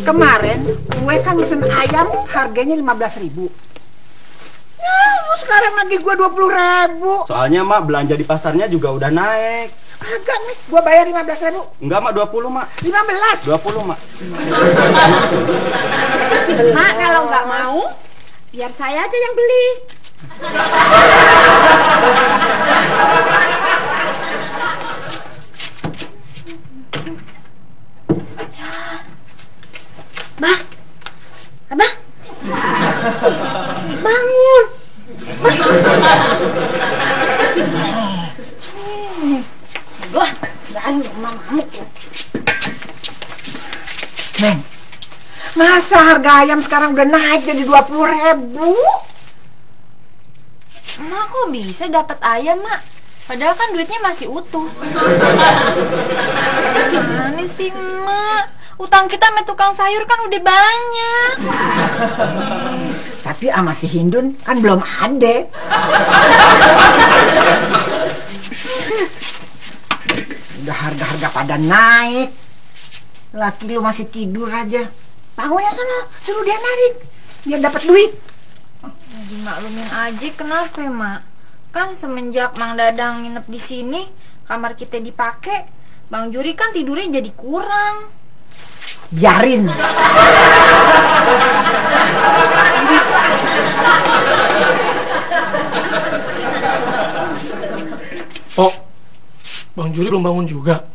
Kemarin gue kan mesen ayam harganya 15.000. Nah, lu sekarang lagi gue 20.000. Soalnya mak belanja di pasarnya juga udah naik. Kagak nih, gue bayar 15.000. Enggak mak, 20 mak. 15. 20 mak. Mak kalau nggak mau, biar saya aja yang beli. Bah, Abang, bangun. Wah, jangan mamuk. Neng, masa harga ayam sekarang udah naik jadi 20.000? Mak kok bisa dapat ayam, Mak? Padahal kan duitnya masih utuh. Gimana sih, Mak? Utang kita sama tukang sayur kan udah banyak. Tapi sama si Hindun kan belum ada. Udah harga-harga pada naik. Laki lu masih tidur aja. Bangunnya sana, suruh dia narik biar dapat duit. Dimaklumin aja kenapa, Mak? Kan semenjak Mang Dadang nginep di sini, kamar kita dipakai, Bang Juri kan tidurnya jadi kurang. Biarin. Oh, Bang Juri belum bangun juga.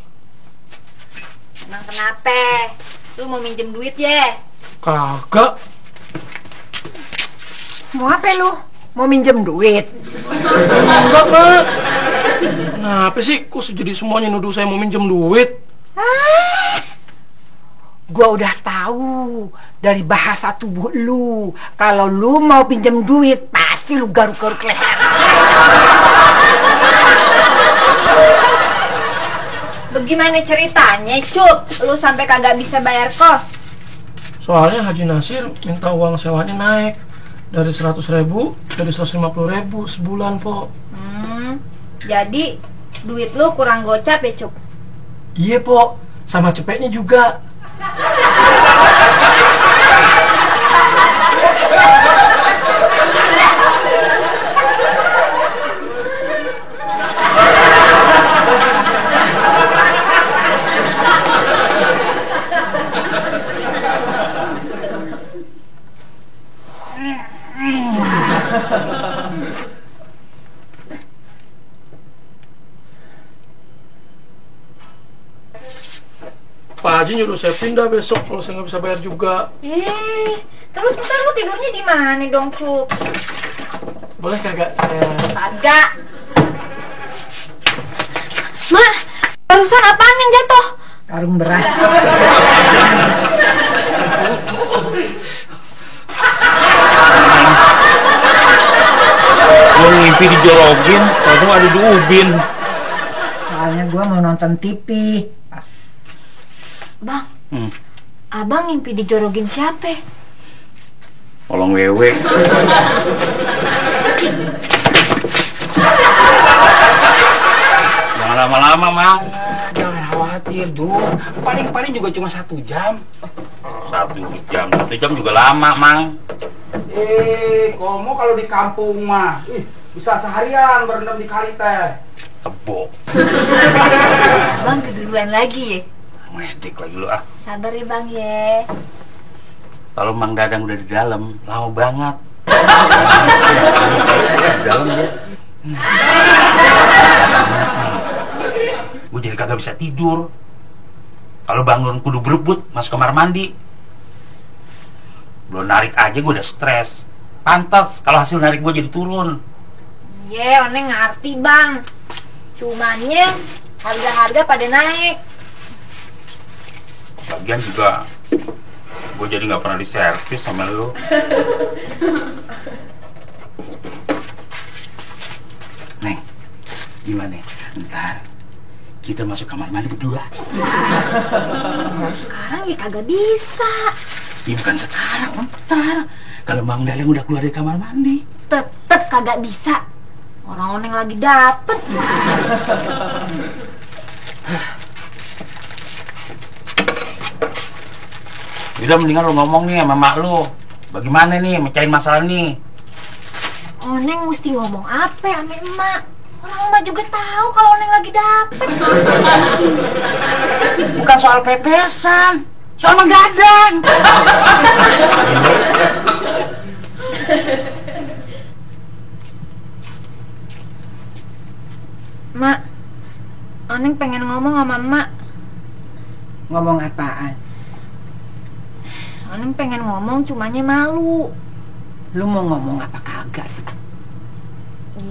Emang kenapa? Lu mau minjem duit ya? Kagak. Mau apa lu? Mau minjem duit? Enggak, Mak. Kenapa sih kok jadi semuanya nuduh saya mau minjem duit? Gua udah tahu dari bahasa tubuh lu. Kalau lu mau pinjam duit, pasti lu garuk-garuk leher. Bagaimana ceritanya, Cuk? Lu sampai kagak bisa bayar kos? Soalnya Haji Nasir minta uang sewanya naik dari 100.000 jadi 150.000 sebulan, Po. Jadi duit lu kurang gocap ya, Cuk? Iya, Po. Sama cepetnya juga. Pak Haji nyuruh saya pindah besok kalau saya nggak bisa bayar juga. Terus ntar lu tidurnya di mana dong, Cuk? Boleh kagak saya? Kagak. Ma, barusan apaan yang jatuh? Karung beras. Gue ngimpi dijorogin, kalau ada di ubin. Soalnya gua mau nonton TV. Bang, Abang ngimpi dijorogin siapa? Tolong wewe. Jangan lama-lama, Mang. Jangan khawatir, Jur. Paling-paling juga cuma 1 jam. 1 jam juga lama, Mang. Komo kalau di kampung mah, bisa seharian berendam di kali teh. Tebok. Bang keduluan lagi ya? Medik lagi lu ah. Sabar ya, Bang ya. Kalau Mang Dadang udah di dalam, lama banget. Di dalam ya. Gue jadi kagak bisa tidur. Kalau bangun kudu berebut masuk kamar mandi. Belum narik aja gue udah stres. Pantas kalau hasil narik gue jadi turun. Iya, Oneng ngerti bang. Cumannya harga-harga pada naik. Lagian juga gue jadi nggak pernah diservis sama lu. Neng, gimana? Ntar kita masuk kamar mandi berdua. Sekarang ya kagak bisa. Ya bukan sekarang, ntar. Kalau Mang Dadang udah keluar dari kamar mandi. Tetep kagak bisa. Orang Oneng lagi dapet. Udah mendingan lu ngomong nih sama mak lu. Bagaimana nih mecahin masalah nih? Oneng mesti ngomong apa sama emak? Orang emak juga tahu kalau Oneng lagi dapet. Bukan soal pepesan, soal Mang Dadang. Mak, Oneng pengen ngomong sama emak. Ngomong apaan? Oneng pengen ngomong cumanya malu. Lu mau ngomong apa kagak sih?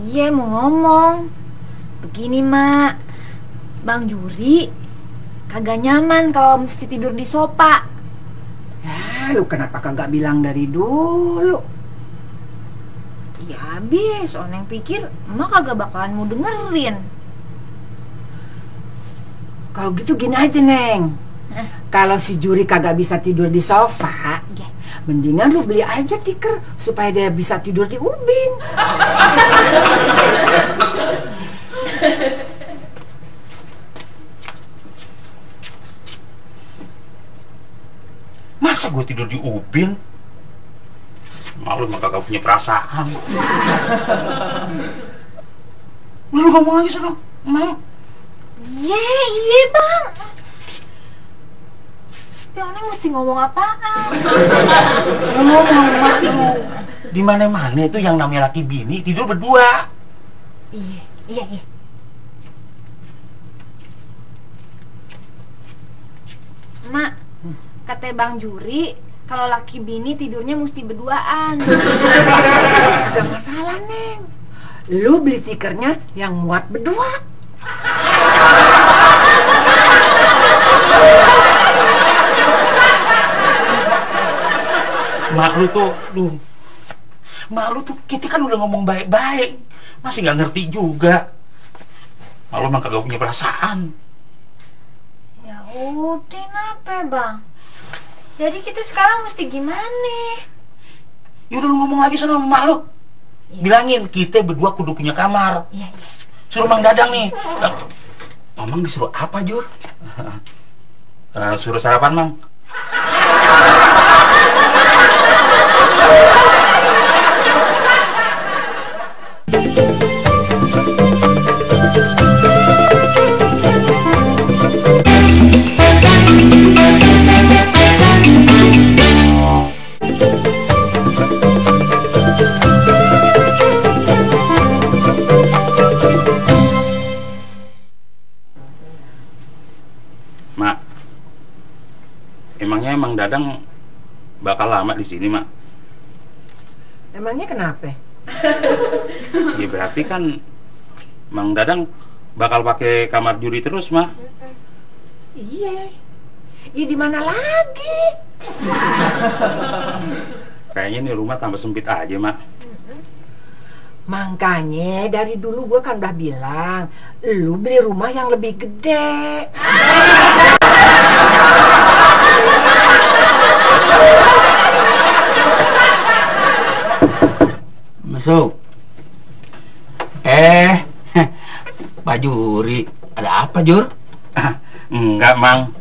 Iya mau ngomong. Begini mak, Bang Juri kagak nyaman kalau mesti tidur di sofa. Ya, lu kenapa kagak bilang dari dulu? Ya habis, Oneng pikir emak kagak bakalan mau dengerin. Kalau gitu gini aja, Neng. Kalau si Juri kagak bisa tidur di sofa, Ya. mendingan lu beli aja tikar supaya dia bisa tidur di ubin. Masa gue tidur di ubin? Malu mah kagak punya perasaan. Lu ngomong lagi sana, mau? Iya bang. Tapi Oneng mesti ngomong apaan? Lu ngomong mak lu. Di mana-mana itu yang namanya laki bini tidur berdua. Iya. Mak, kata Bang Juri kalau laki bini tidurnya mesti berduaan. Kagak masalah, Neng. Lu beli tikernya yang muat berdua. Mak lu tuh kita kan udah ngomong baik-baik, masih nggak ngerti juga. Malu emang kagak punya perasaan. Ya udah, kenapa bang? Jadi kita sekarang mesti gimana? Ya udah lu ngomong lagi sama mak lu. Bilangin kita berdua kudu punya kamar. Iya. Suruh Mang Dadang nih. Mamang disuruh apa, Jur? Suruh sarapan, Mang. Mak, emangnya Mang Dadang bakal lama di sini, Mak? Emangnya kenapa? Ya berarti kan Mang Dadang bakal pakai kamar Juri terus, Mak. Iya. Ya di mana lagi? Kayaknya nih rumah tambah sempit aja, Mak. Makanya dari dulu gue kan udah bilang, lu beli rumah yang lebih gede. Masuk. Pak Juri, ada apa, Jur? Enggak, Mang.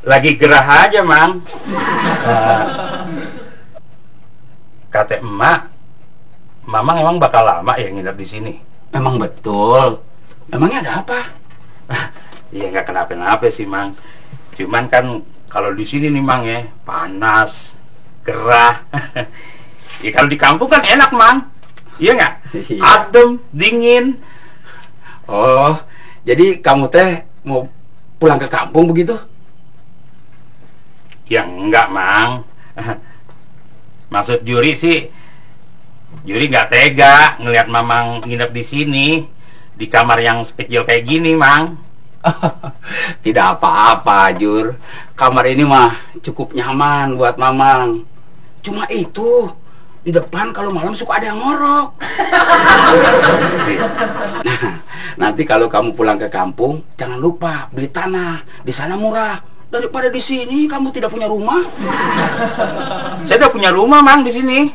Lagi gerah aja, Mang. Kata emak, Mamang emang bakal lama ya nginep di sini? Memang betul. Memangnya ada apa? Iya nggak kenapa-napa sih, Mang. Cuman kan Kalau di sini nih Mang ya, panas, gerah. Ya kalau di kampung kan enak Mang. Iya nggak? Iya. Adem, dingin. Oh, jadi kamu teh mau pulang ke kampung begitu? Ya enggak Mang. Maksud Juri sih, Juri nggak tega ngelihat Mamang nginep di sini, di kamar yang kecil kayak gini Mang. Tidak apa-apa, Jur. Kamar ini mah cukup nyaman buat Mamang. Cuma itu, di depan kalau malam suka ada yang ngorok. Nah, nanti kalau kamu pulang ke kampung, jangan lupa beli tanah. Di sana murah. Daripada di sini kamu tidak punya rumah. Saya udah punya rumah Mang di sini.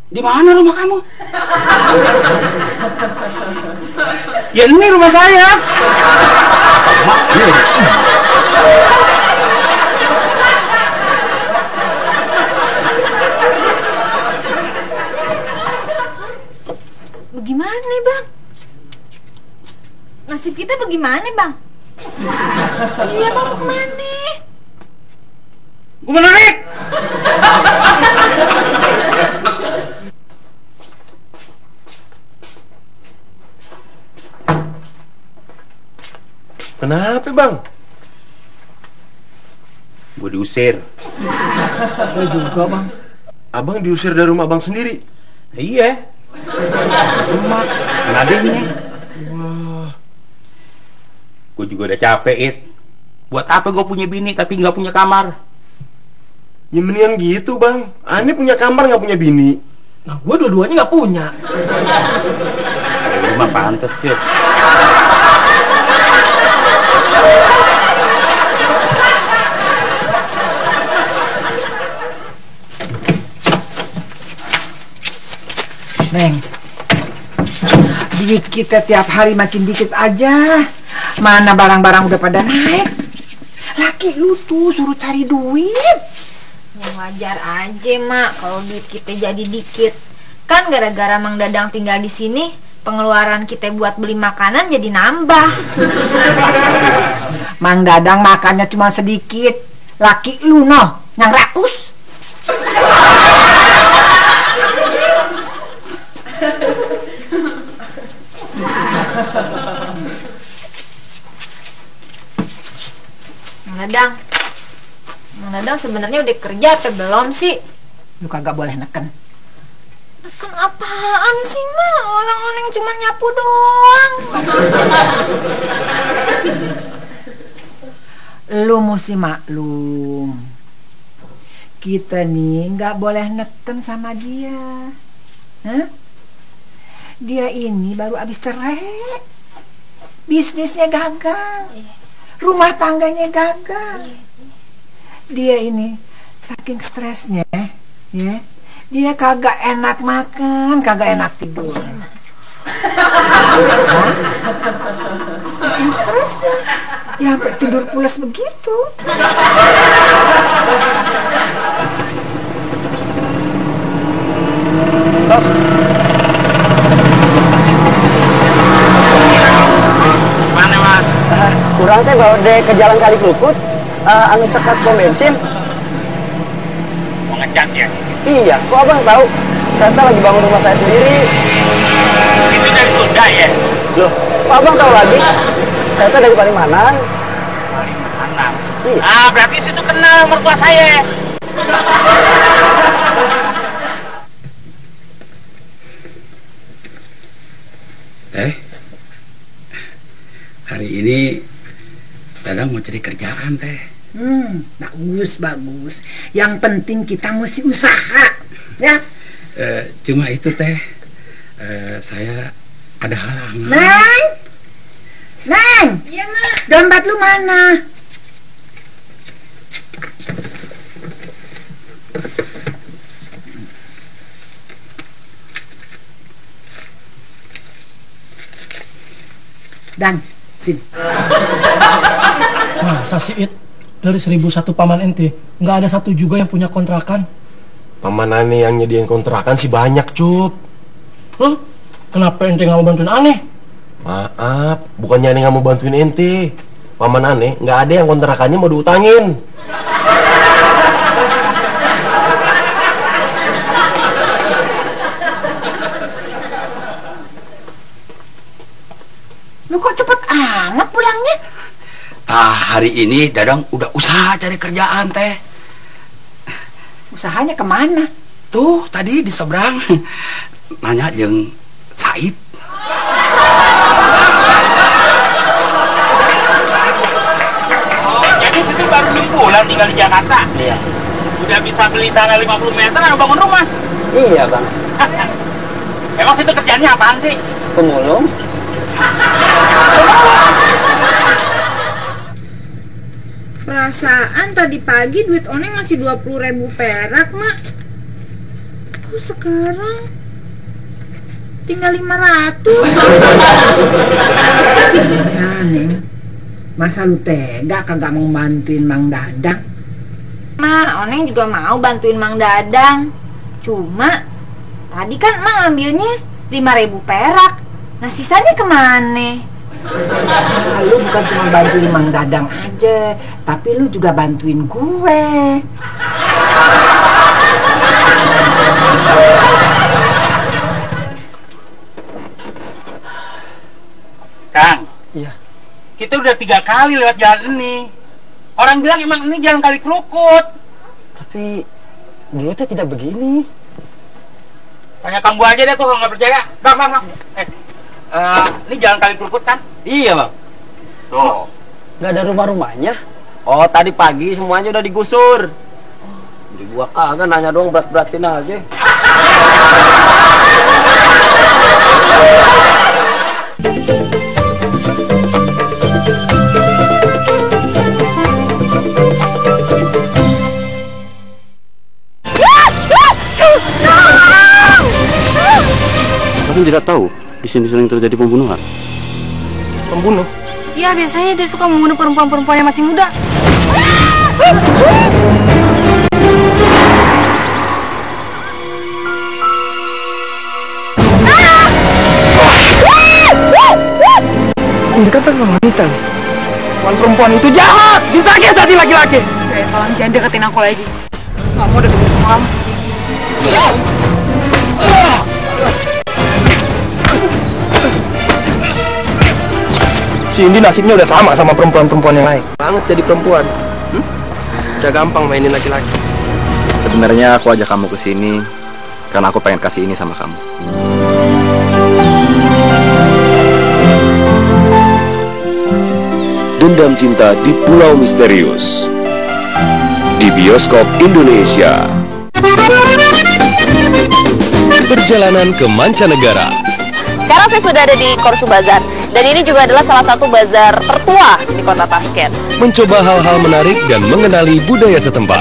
Di mana rumah kamu? Ya ini rumah saya. Bagaimana nih Bang? Nasib kita bagaimana Bang? Iya Bang, mau kemana? Gue menarik. Kenapa bang? Gue diusir. Saya juga bang. Abang diusir dari rumah abang sendiri. Iya. Rumah adiknya. Wah. Gue juga udah capek It. Buat apa gue punya bini tapi nggak punya kamar? Ya mendingan gitu bang. Aneh punya kamar nggak punya bini. Nah, gue dua-duanya nggak punya. Lu mah pantes Cip. Neng, duit kita tiap hari makin dikit aja. Mana barang-barang udah pada naik. Laki lu tuh suruh cari duit. Ya wajar aja Mak kalau duit kita jadi dikit. Kan gara-gara Mang Dadang tinggal di sini, pengeluaran kita buat beli makanan jadi nambah. Mang Dadang makannya cuma sedikit. Laki lu noh, yang rakus. Mang Dadang sebenarnya udah kerja apa belum sih? Lu kagak boleh neken. Kan apaan sih Mak? Orang-orang cuma nyapu doang. Lu mesti maklum. Kita nih nggak boleh neken sama dia. Hah? Dia ini baru abis cerai. Bisnisnya gagal. Rumah tangganya gagal. Dia ini saking stresnya, ya. Dia kagak enak makan, kagak enak tidur. Hah? Saking stresnya, dia sampai tidur pulas begitu. Stop. Mana Mas? Kurang teh bawa deh ke jalan Kali Klukut, anu cekat pom bensin. Mau ngecat ya? Iya, kok abang tahu? Saya teh lagi bangun rumah saya sendiri. Itu dari Sunda ya? Loh, kok abang tahu lagi? Saya teh dari Palimanan. Palimanan. Iya. Ah, berarti situ kenal mertua saya. Teh, hari ini Dadang mau cari kerjaan teh. Bagus. Yang penting kita mesti usaha, ya. Cuma itu teh, saya ada halangan. Neng, Iya Mak. dompet lu mana? Dan, sini. Masa sih It? Dari 1001 paman ente nggak ada satu juga yang punya kontrakan. Paman aneh yang nyediain kontrakan sih banyak cup. Terus kenapa ente nggak mau bantuin aneh? Maaf, bukannya aneh nggak mau bantuin ente. Paman aneh nggak ada yang kontrakannya mau diutangin. hari ini Dadang udah usaha cari kerjaan teh. Usahanya kemana? Tuh tadi di seberang nanya jeung Said. Oh, jadi Siti baru 6 bulan tinggal di Jakarta? Iya. Udah bisa beli tanah 50 meter atau bangun rumah? Iya bang. Emang Situ kerjaannya apaan sih? Pemulung. Perasaan tadi pagi duit Oneng masih 20.000 perak, Mak. Kok sekarang tinggal 500? Ya, Neng. Masa lu tega kagak mau bantuin Mang Dadang? Mak, Oneng juga mau bantuin Mang Dadang. Cuma tadi kan Mang ambilnya 5.000 perak. Nah sisanya kemana? Nah, lu bukan cuma bantuin Mang Dadang aja, tapi lu juga bantuin gue. Kang, Iya. kita udah 3 kali lewat jalan ini. Orang bilang emang ini jalan Kali Krukut. Tapi dulu teh tidak begini. Tanya Kang Bu aja deh tuh kalau nggak percaya. Bang. Ini jalan Kali Krukut kan? Iya bang. Tuh. Nggak ada rumah-rumahnya. Oh tadi pagi semuanya udah digusur. Di gua kagak nanya doang berat-beratin aja. Kalian tidak tahu di sini sering terjadi pembunuhan. Pembunuh? Iya, biasanya dia suka membunuh perempuan-perempuan yang masih muda. Ini kan tentang wanita. Perempuan itu jahat, disakiti hati laki-laki. Tolong jangan deketin aku lagi. Nggak mau deketin sama kamu. Si Indi nasibnya udah sama perempuan-perempuan yang lain. Banget jadi perempuan. Udah gampang mainin laki-laki. Sebenarnya aku ajak kamu ke sini karena aku pengen kasih ini sama kamu. Dendam Cinta di Pulau Misterius di bioskop Indonesia. Perjalanan ke mancanegara. Sekarang saya sudah ada di Korsu Bazar, dan ini juga adalah salah satu bazar tertua di kota Tashkent. Mencoba hal-hal menarik dan mengenali budaya setempat.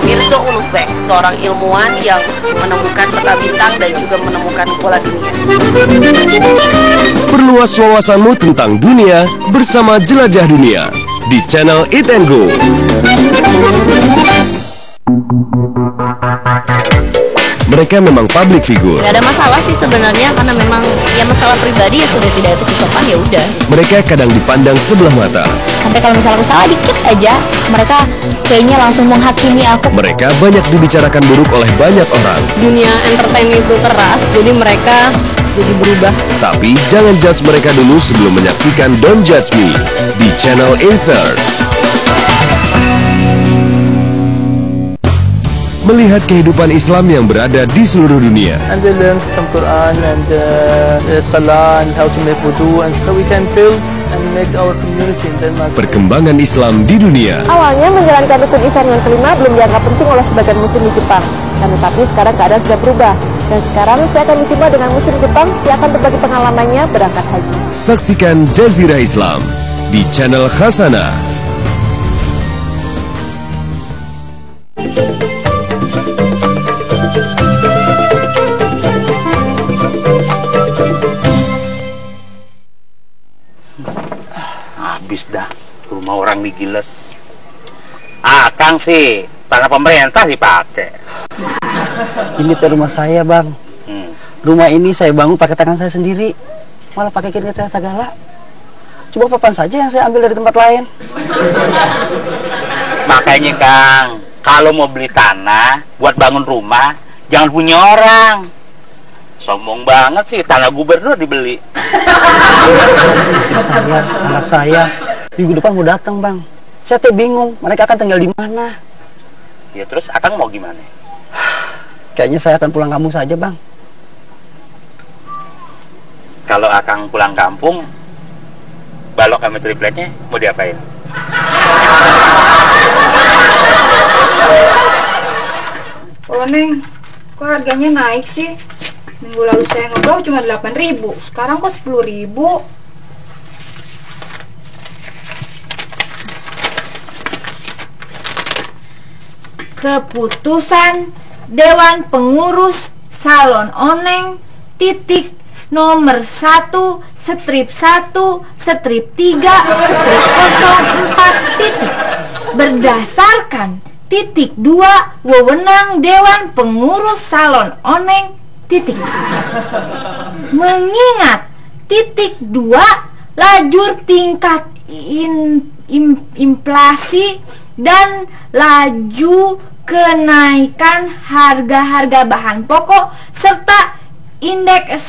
Mirzo Ulugh-Bek, seorang ilmuwan yang menemukan peta bintang dan juga menemukan bola dunia. Perluas wawasanmu tentang dunia bersama Jelajah Dunia di channel Eat and Go. Mereka memang public figure. Gak ada masalah sih sebenarnya, karena memang ya masalah pribadi ya sudah tidak etik sopan, ya udah. Mereka kadang dipandang sebelah mata. Sampai kalau misalnya aku salah dikit aja, mereka kayaknya langsung menghakimi aku. Mereka banyak dibicarakan buruk oleh banyak orang. Dunia entertain itu keras, jadi mereka jadi berubah. Tapi jangan judge mereka dulu sebelum menyaksikan Don't Judge Me di channel Insert. Melihat kehidupan Islam yang berada di seluruh dunia. And they learn some Quran and Salah and how to make wudu, and so we can build and make our community in Denmark. Perkembangan Islam di dunia. Awalnya menjalankan rukun Islam yang kelima belum dianggap penting oleh sebagian muslim di Jepang. Tetapi sekarang keadaan sudah berubah. Dan sekarang saya akan dicoba dengan muslim Jepang yang akan berbagi pengalamannya berangkat haji. Saksikan Jazirah Islam di channel Khasana. Habis dah, rumah orang digiles. Kang sih, tanah pemerintah dipakai. Ini tuh rumah saya bang. Rumah ini saya bangun pakai tangan saya sendiri. Malah pakai keringat saya segala. Coba papan saja yang saya ambil dari tempat lain. Makanya Kang, kalau mau beli tanah buat bangun rumah, jangan punya orang. Sombong banget sih, tanah gubernur dibeli. Istri saya, anak saya, Minggu depan mau datang, Bang. Saya teh bingung, mereka akan tinggal di mana. Ya terus Akang mau gimana? Kayaknya saya akan pulang kampung saja, Bang. Kalau Akang pulang kampung, balok sama tripleknya mau diapain? Oh Neng, kok harganya naik sih? Minggu lalu saya ngobrol cuma 8.000, sekarang kok 10.000. Keputusan Dewan Pengurus Salon Oneng titik nomor 1 strip 1 strip 3 strip 04 titik berdasarkan titik 2 wewenang Dewan Pengurus Salon Oneng titik mengingat titik 2 lajur tingkat inflasi dan laju kenaikan harga-harga bahan pokok serta indeks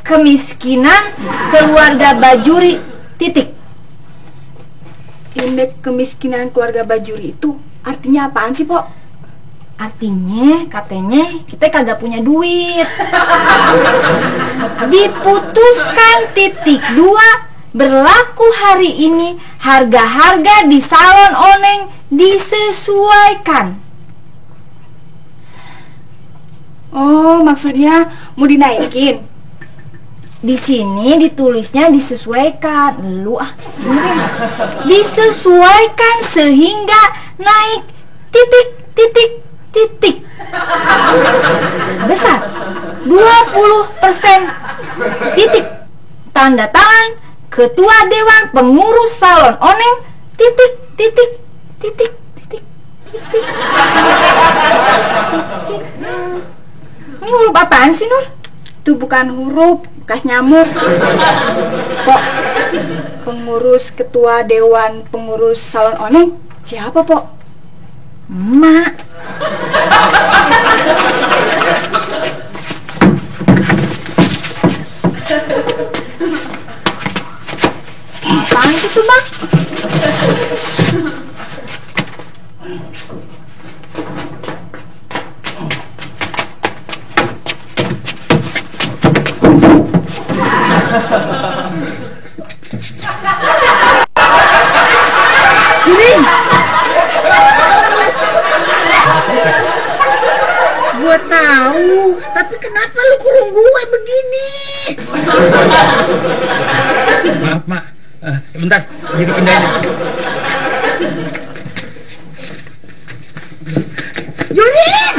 kemiskinan keluarga Bajuri titik. Indeks kemiskinan keluarga Bajuri itu artinya apaan sih, Pok? Artinya katanya kita kagak punya duit. Diputuskan titik 2 berlaku hari ini harga-harga di Salon Oneng disesuaikan. Oh, maksudnya mau dinaikin. Di sini ditulisnya disesuaikan. Lu disesuaikan sehingga naik titik titik titik. Besar 20% titik. Tanda tangan Ketua Dewan Pengurus Salon Oneng titik titik titik titik titik. Ini huruf apaan sih, Nur? Itu bukan huruf, bekas nyamuk. Pok, pengurus Ketua Dewan Pengurus Salon Oneng siapa, Pok? Emak. Apaan itu, Bang? Jurin, gue tahu, tapi kenapa lu kurung gue begini? Maaf, Mak. Bentar, jadi pindahin. Jurin!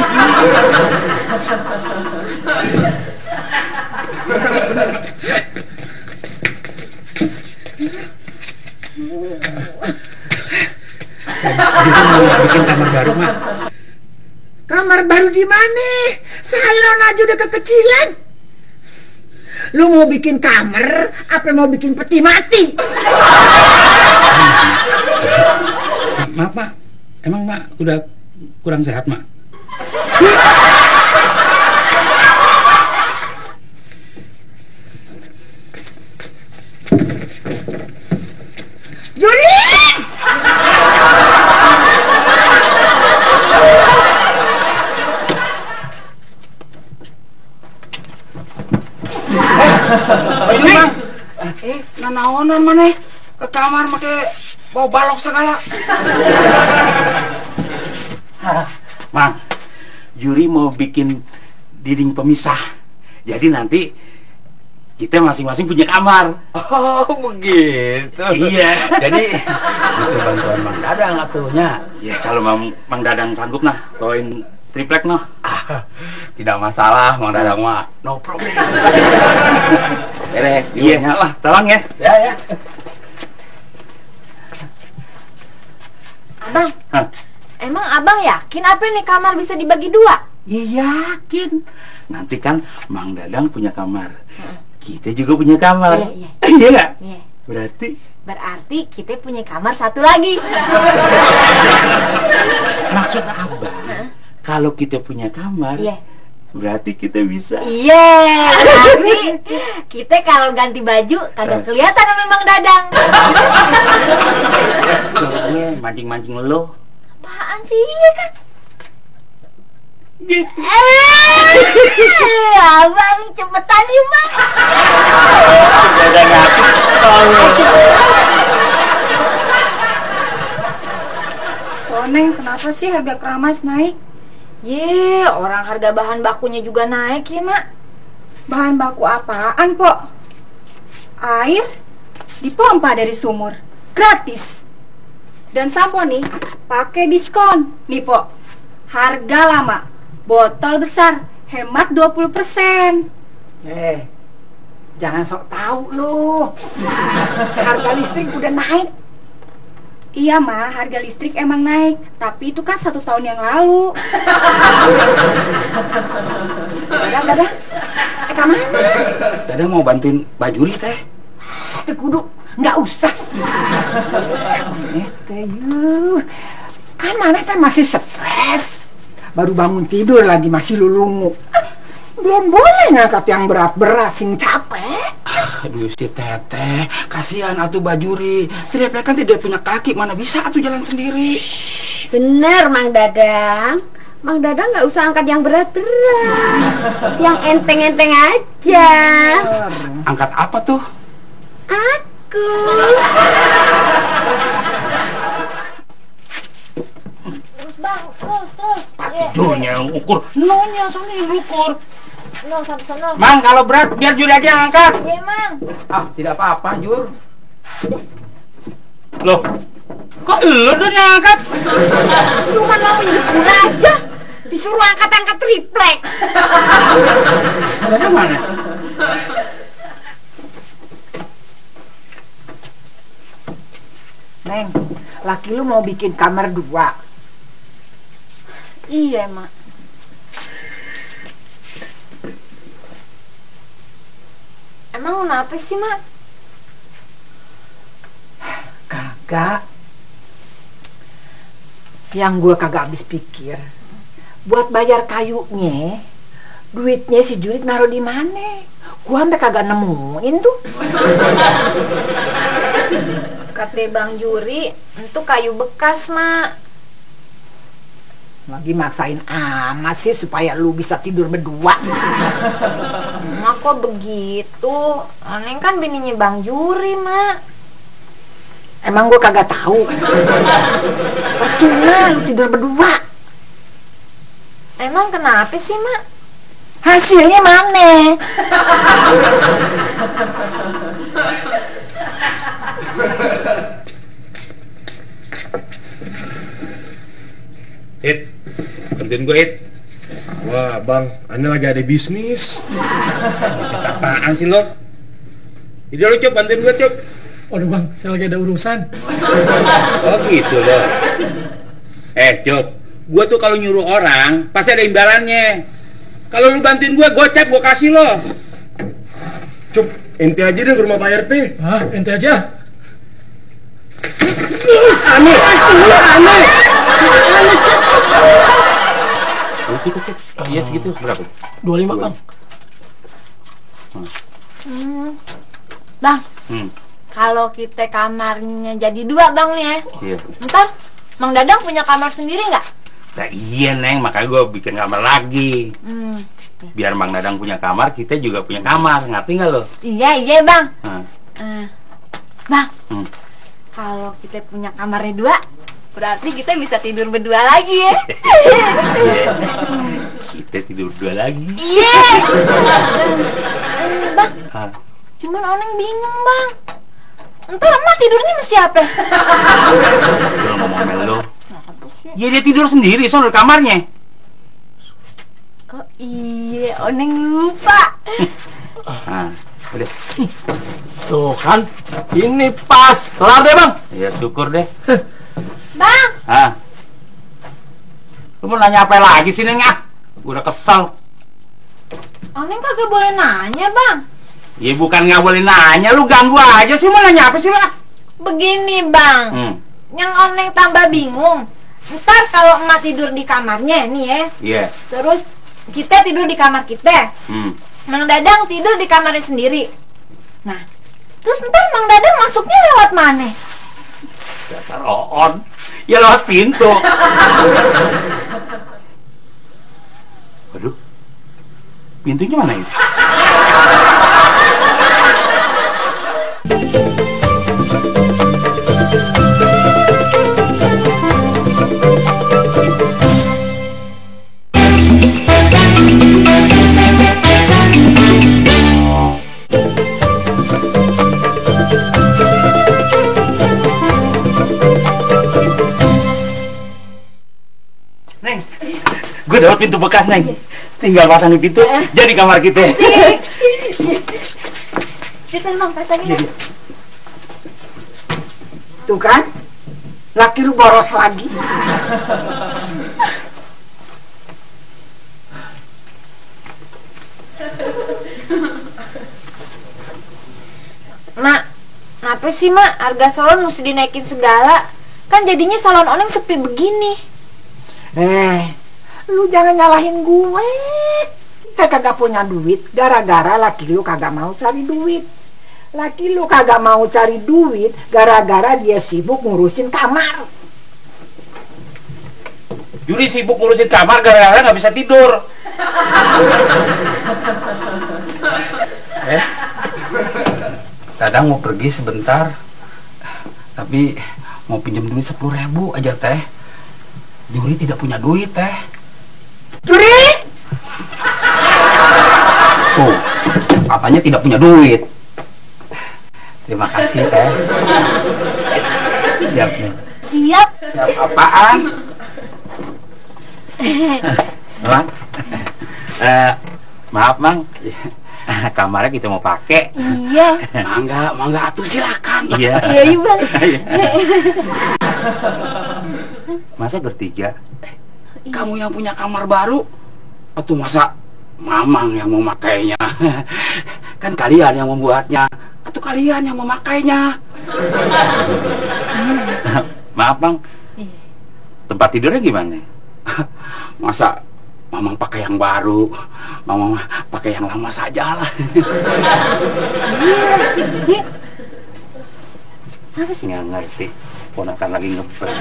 Bikin kamar baru, Mak. Kamar baru di mana? Salon aja udah kekecilan. Lu mau bikin kamar apa mau bikin peti mati? Maaf, Mak. Emang Mak udah kurang sehat, Mak? Jurin! Baju, Bang. Nanaonan maneh ke kamar make bau balok segala. Mang, Juri mau bikin dinding pemisah. Jadi nanti kita masing-masing punya kamar. Oh, begitu. Iya. Jadi itu bantuan Mang Dadang atuhnya. Ya kalau Mang Dadang sanggup nah bawain triplek noh. Tidak masalah, Mang Dadang mah. No problem. Beres, Iya lah, tolong ya. Ya. Abang, emang abang yakin apa nih kamar bisa dibagi 2? Ya yakin. Nanti kan Mang Dadang punya kamar. Kita juga punya kamar. Iya. Iya nggak? Iya. Berarti kita punya kamar 1 lagi. maksud abang, kalau kita punya kamar, Iya. Berarti kita bisa. Iya, tapi kita kalau ganti baju kagak kelihatan sama Mang Dadang. Mancing-mancing lo. Apaan sih kan? Gitu. Abang cepetan nih, Bang. Neng, kenapa sih harga keramas naik? Orang harga bahan bakunya juga naik ya, Mak. Bahan baku apaan, Pok? Air dipompa dari sumur, gratis. Dan sampo nih, pakai diskon. Nih, Pok, harga lama, botol besar, hemat 20%. Jangan sok tahu lu. Harga listrik udah naik. Iya, Ma, harga listrik emang naik, tapi itu kan 1 tahun yang lalu. Dadah. Kemana? Dadah mau bantuin Mbak Juri teh. Kudu, nggak usah. Kan mana teh masih stres. Baru bangun tidur lagi masih lulungu. Belum boleh ngangkat yang berat-berat, yang capek. Aduh si Teteh, kasihan atuh Bajuri. Triplek kan tidak punya kaki, mana bisa atuh jalan sendiri. Bener, Mang Dadang. Mang Dadang nggak usah angkat yang berat-berat, yang enteng-enteng aja. Angkat apa tuh? Aku. Terus, Bang, terus. Tidurnya yang ukur. Nonya sana yang ukur. No, sana. Mang, kalau berat biar Juri aja yang angkat. Iya, Mang. Ah, tidak apa-apa, Jur. Loh, kok lu udah yang angkat? Cuma mau nyukur aja. Disuruh angkat-angkat triplek. Ada mana? Neng, laki lu mau bikin kamar 2. Iya, Mak. Emang kenapa sih, Mak? Kagak. Yang gue kagak habis pikir, buat bayar kayunya, duitnya si Jurik naruh di mana? Gue sampai kagak nemuin tuh. Kata Bang Juri, itu kayu bekas, Mak. Lagi maksain amat sih supaya lu bisa tidur berdua. Mak kok begitu? Neng kan bininya Bang Juri, Mak. Emang gue kagak tahu. Percuma lu tidur berdua. Emang kenapa sih, Mak? Hasilnya mana? Bantuin gue, Wah, Bang, Anda lagi ada bisnis. Apaan sih lo? Jadi lo, Cuk, bantuin gue, Cuk. Waduh, Bang, saya lagi ada urusan. Oh gitu loh. Cuk, gue tuh kalau nyuruh orang pasti ada imbalannya. Kalau lu bantuin gue gocap gue kasih lo. Cuk, ente aja deh ke rumah Pak RT. Hah, ente aja? Aneh. Iya segitu, berapa? 25, Bang. Bang, kalau kita kamarnya jadi 2, Bang, nih ya. Iya. Ntar Mang Dadang punya kamar sendiri nggak? Nah iya, Neng, makanya gue bikin kamar lagi. Biar Mang Dadang punya kamar, kita juga punya kamar. Ngerti nggak lo? Iya, Bang. Bang, kalau kita punya kamarnya 2, berarti kita bisa tidur berdua lagi ya. Kita tidur berdua lagi. Iya. Bang, cuman Oneng bingung, Bang. Ntar emak tidurnya sama siapa? Lo ngomong lo. Ya dia tidur sendiri, soal di kamarnya. Oh iya, Oneng lupa. Udah. Tuh kan, ini pas. Kelar deh, Bang. Ya syukur deh. Bang. Lu mau nanya apa lagi sih, Neng? Gue udah kesal. Oneng kagak boleh nanya, Bang. Ya bukan nggak boleh nanya, lu ganggu aja sih. Mau nanya apa sih lah? Begini, Bang. Yang Oneng tambah bingung. Ntar kalau emak tidur di kamarnya nih ya. Iya. Terus kita tidur di kamar kita. Mang Dadang tidur di kamarnya sendiri. Nah, terus ntar Mang Dadang masuknya lewat mana? Dasar Oon, ya lewat pintu. Waduh, pintunya mana ini? Neng, gue dapat pintu bekas, Neng. Tinggal pasang di pintu, jadi kamar kita. Kita Mang pasangin. Tuh kan, laki lu boros lagi. Mak, kenapa sih Mak? Harga salon mesti dinaikin segala. Kan jadinya salon Oneng sepi begini. Lu jangan nyalahin gue. Kita kagak punya duit gara-gara laki lu kagak mau cari duit. Laki lu kagak mau cari duit gara-gara dia sibuk ngurusin kamar. Yuri sibuk ngurusin kamar gara-gara nggak bisa tidur. Dadang mau pergi sebentar, tapi mau pinjam duit 10.000 aja teh. Juri tidak punya duit teh. Juri? Tuh, katanya tidak punya duit. Terima kasih teh. Siap nih. Siap. Siap apaan? Mang, maaf Mang, kamarnya kita mau pakai. Iya. Mangga atuh silakan. Iya. Iya Bang. Masa bertiga? Kamu yang punya kamar baru, atau masa Mamang yang memakainya? Kan kalian yang membuatnya, atau kalian yang memakainya? Maaf Bang, tempat tidurnya gimana? Masa Mamang pakai yang baru, Mamang pakai yang lama saja lah. Apa sih? Nggak ngerti, ponakan lagi ngepel.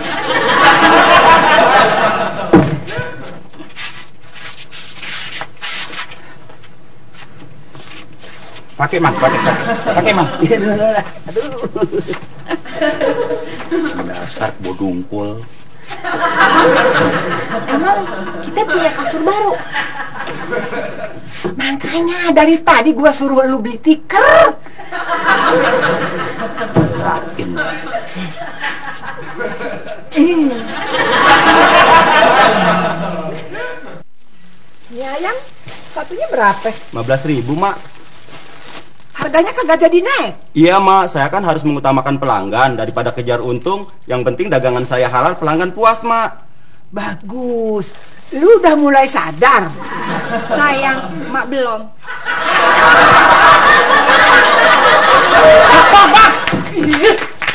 Pakai Mang, pakai Mang. Aduh. Dasar bodungkul. Emang kita punya kasur baru. Makanya dari tadi gua suruh lu beli tikar. Rain. Ya ayam, satunya berapa? 15.000 Mak. Harganya kagak jadi naik. Iya Mak, saya kan harus mengutamakan pelanggan daripada kejar untung. Yang penting dagangan saya halal, pelanggan puas Mak. Bagus, lu udah mulai sadar. Sayang, Mak belum. Bang!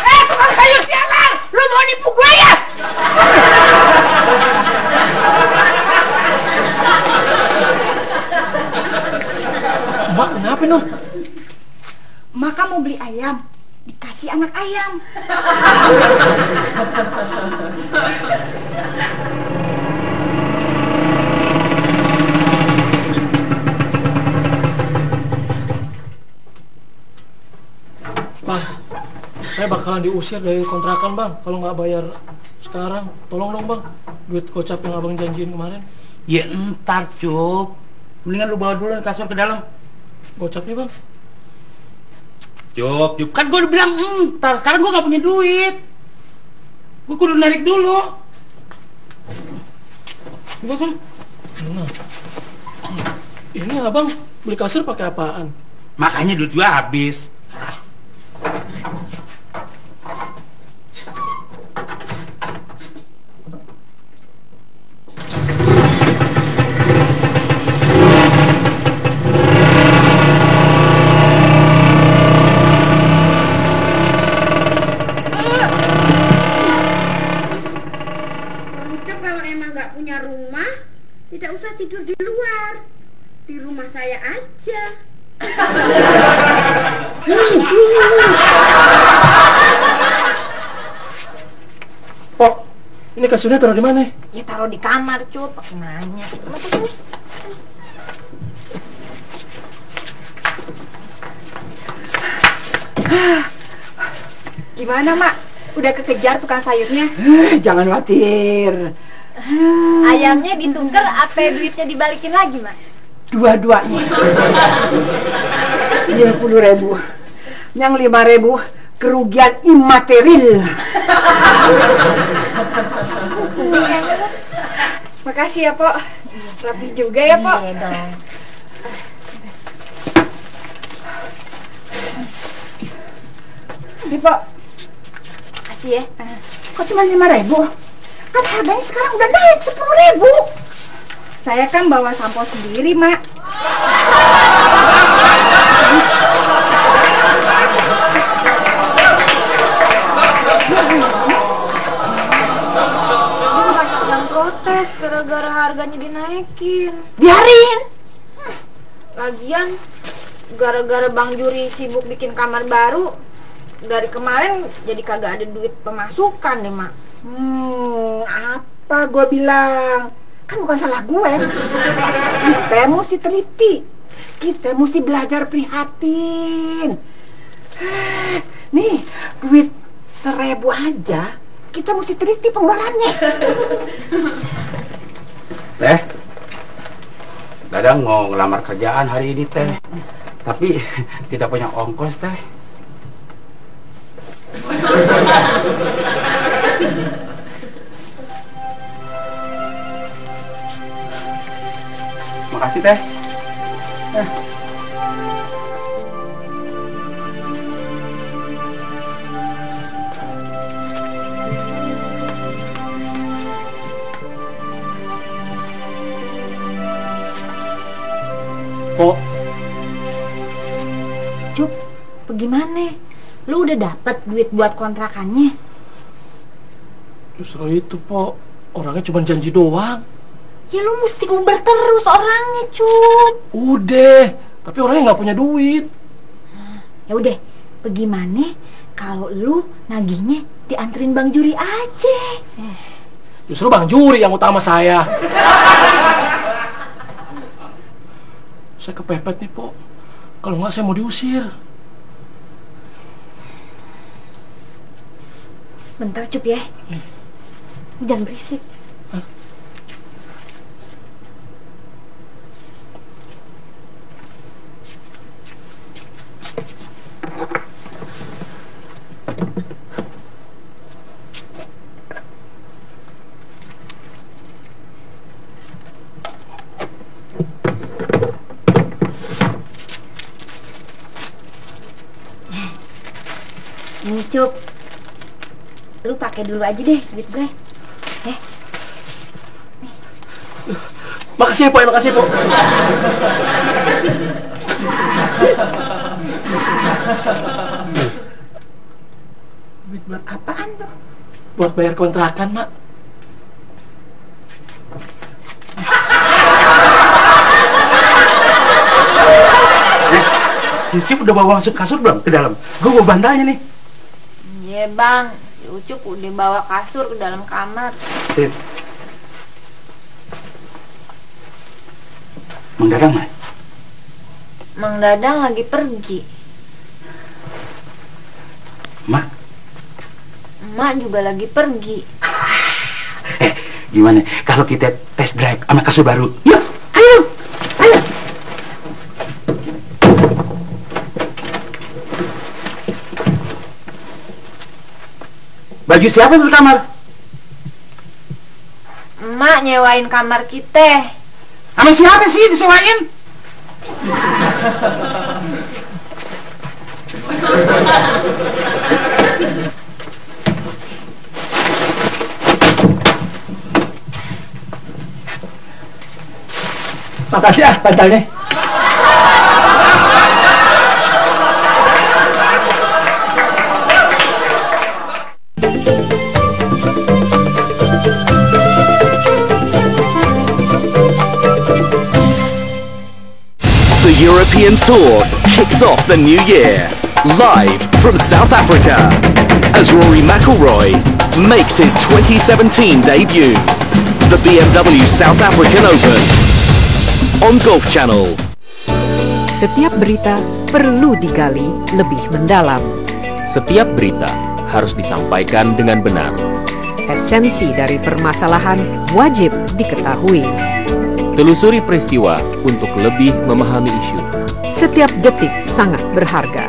Tukang sayur sialan! Lu mau nipu gue ya? Mak, kenapa Nun? Maka mau beli ayam, dikasih anak ayam. Bang, saya bakalan diusir dari kontrakan Bang kalau nggak bayar sekarang. Tolong dong Bang, duit gocap yang abang janjiin kemarin. Ya entar Cup, mendingan lu bawa dulu kasur ke dalam. Gocapnya Bang? Cup, kan gue udah bilang entar, sekarang gue gak punya duit. Gue kudu narik dulu. Gue kan. Nah, ini abang beli kasur pakai apaan? Makanya duit gue habis. Kalau emang nggak punya rumah, tidak usah tidur di Keluar. Di rumah saya aja. Pok, ini kasurnya taruh di mana? Ya taruh di kamar, Cup. Pakai nanya. Masuk sini. Gimana, Mak? Udah kekejar tukang sayurnya? Jangan khawatir. Ayamnya ditukar, apa duitnya dibalikin lagi, Mak? Dua-duanya. 90.000. Yang 5.000 kerugian imaterial. Makasih ya, Pok. Rapi juga ya, Pok. Iya dong. Ini, Pok. Makasih ya. Kok cuma 5.000? Kan harganya sekarang udah naik 10.000. Saya kan bawa sampo sendiri, Mak. Banyak yang protes gara-gara harganya dinaikin. Biarin. Lagian gara-gara Bang Juri sibuk bikin kamar baru, dari kemarin jadi kagak ada duit pemasukan nih, Mak. Apa gue bilang? Kan bukan salah gue. Kita mesti teliti. Kita mesti belajar prihatin. Nih, duit 1.000 aja kita mesti teliti pengeluarannya. Teh, Dadang mau ngelamar kerjaan hari ini, Teh. Tapi tidak punya ongkos, Teh. Makasih, Teh. Pok. Cup, bagaimana? Lu udah dapat duit buat kontrakannya? Justru itu, Pok. Orangnya cuma janji doang. Ya lu mesti uber terus orangnya, Cup. Udah, tapi orangnya nggak punya duit. Ya udah, bagaimana kalau lu nagihnya dianterin Bang Juri aja? Justru Bang Juri yang utama saya. Saya kepepet nih, Pok. Kalau nggak saya mau diusir. Bentar, Cup ya. Jangan berisik. Ini, Cup. Lu pakai dulu aja deh duit gue. Ya. Makasih ya, Pok. Makasih ya, Pok. Duit buat apaan tuh? Buat bayar kontrakan, Mak. Ucup udah bawa masuk kasur belum ke dalam? Gue bawa bantalnya nih. Iya, Bang. Ucup udah bawa kasur ke dalam kamar. Sip. Mang Dadang mana? Mang Dadang lagi pergi. Mak? Emak juga lagi pergi. Gimana kalau kita test drive sama kasur baru? Yuk, ayo, ayo. Baju siapa tuh di kamar? Emak nyewain kamar kita. Sama siapa sih disewain? Makasih ah bantalnya. European tour kicks off the new year, live from South Africa, as Rory McIlroy makes his 2017 debut. The BMW South African Open on Golf Channel. Setiap berita perlu digali lebih mendalam. Setiap berita harus disampaikan dengan benar. Esensi dari permasalahan wajib diketahui. Telusuri peristiwa untuk lebih memahami isu. Setiap detik sangat berharga.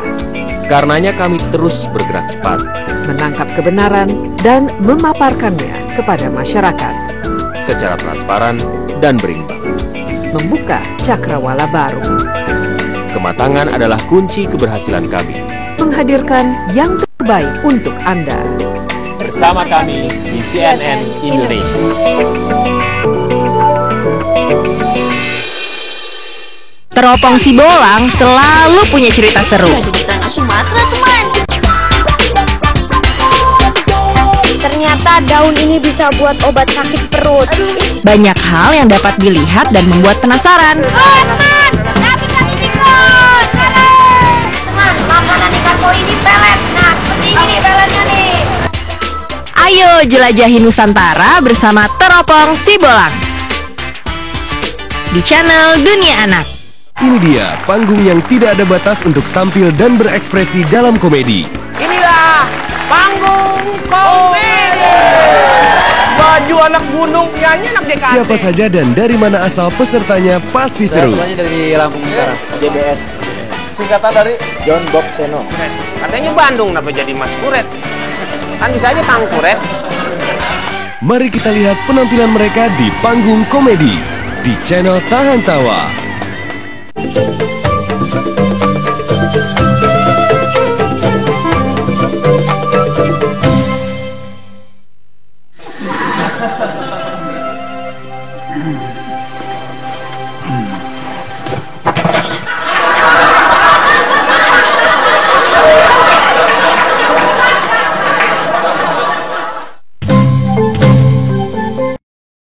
Karenanya kami terus bergerak cepat, menangkap kebenaran dan memaparkannya kepada masyarakat secara transparan dan berimbang. Membuka cakrawala baru. Kematangan adalah kunci keberhasilan kami. Menghadirkan yang terbaik untuk Anda. Bersama kami di CNN Indonesia. Teropong Sibolang selalu punya cerita seru. Sumatera teman. Ternyata daun ini bisa buat obat sakit perut. Banyak hal yang dapat dilihat dan membuat penasaran. Teman, dapat kasih tikus. Teman, makanan ikan koi ini pelet. Nah, seperti ini nih peletnya nih. Ayo jelajahi Nusantara bersama Teropong Sibolang di channel Dunia Anak. Ini dia panggung yang tidak ada batas untuk tampil dan berekspresi dalam komedi. Inilah panggung komedi. Baju anak gunung, nyanyi anak DKT. Siapa saja dan dari mana asal pesertanya pasti seru. Dari Lampung Utara, JBS. Singkatan dari John Bob Seno. Katanya Bandung, kenapa jadi Mas Kuret? Kan bisa aja Kang Kuret. Mari kita lihat penampilan mereka di panggung komedi di channel Tahan Tawa.